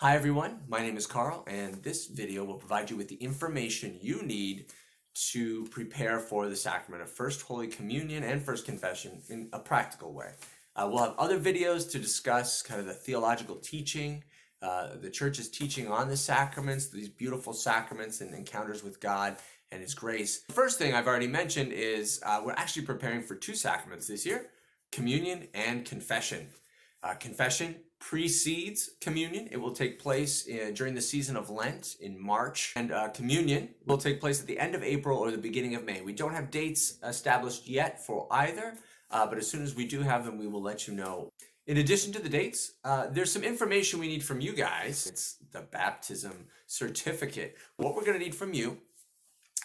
Hi everyone, my name is Carl, and this video will provide you with the information you need to prepare for the sacrament of First Holy Communion and First Confession in a practical way. We'll have other videos to discuss kind of the theological teaching, the church's teaching on the sacraments, these beautiful sacraments and encounters with God and His grace. The first thing I've already mentioned is we're actually preparing for two sacraments this year, communion and confession. Confession precedes communion. It will take place during the season of Lent in March, and communion will take place at the end of April or the beginning of May. We don't have dates established yet for either, but as soon as we do have them, we will let you know. In addition to the dates, there's some information we need from you guys. It's the baptism certificate. What we're going to need from you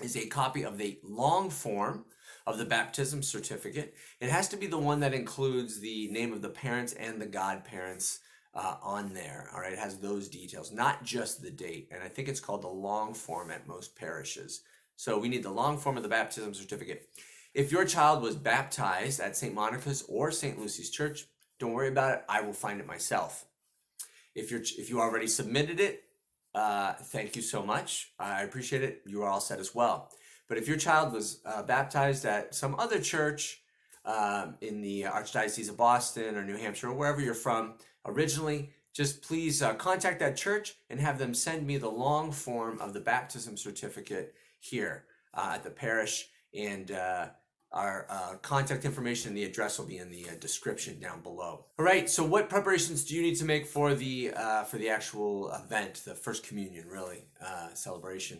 is a copy of the long form of the baptism certificate. It has to be the one that includes the name of the parents and the godparents on there. All right, it has those details, not just the date. And I think it's called the long form at most parishes. So we need the long form of the baptism certificate. If your child was baptized at St. Monica's or St. Lucy's Church, don't worry about it. I will find it myself. If you already submitted it, thank you so much. I appreciate it. You are all set as well. But if your child was baptized at some other church in the Archdiocese of Boston or New Hampshire or wherever you're from originally, just please contact that church and have them send me the long form of the baptism certificate here at the parish. And our contact information and the address will be in the description down below. All right, so what preparations do you need to make for the actual event, the First Communion, really, celebration?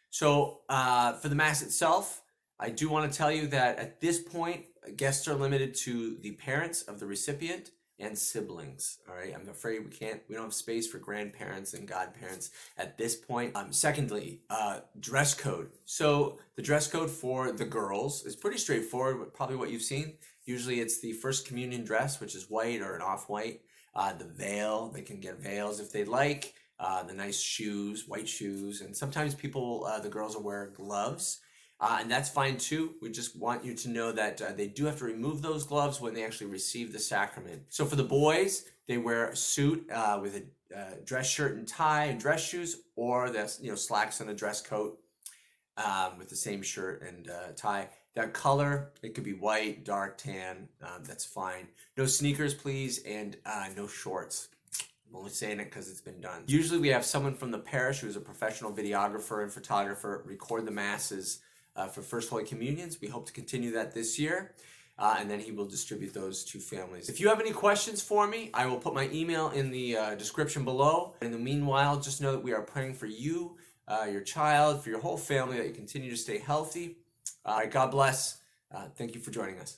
So for the Mass itself, I do want to tell you that at this point, guests are limited to the parents of the recipient and siblings. All right, I'm afraid we don't have space for grandparents and godparents at this point. Secondly, dress code. So the dress code for the girls is pretty straightforward, probably what you've seen. Usually it's the First Communion dress, which is white or an off-white. The veil, they can get veils if they like. The nice shoes, white shoes, and sometimes the girls will wear gloves, and that's fine too. We just want you to know that they do have to remove those gloves when they actually receive the sacrament. So for the boys, they wear a suit with a dress shirt and tie and dress shoes, or slacks and a dress coat with the same shirt and tie. That color, it could be white, dark, tan, that's fine. No sneakers, please, and no shorts. I'm only saying it because it's been done. Usually we have someone from the parish who's a professional videographer and photographer record the masses for First Holy Communions. We hope to continue that this year, and then he will distribute those to families. If you have any questions for me, I will put my email in the description below. In the meanwhile, just know that we are praying for you, your child, for your whole family, that you continue to stay healthy. All right, God bless. Thank you for joining us.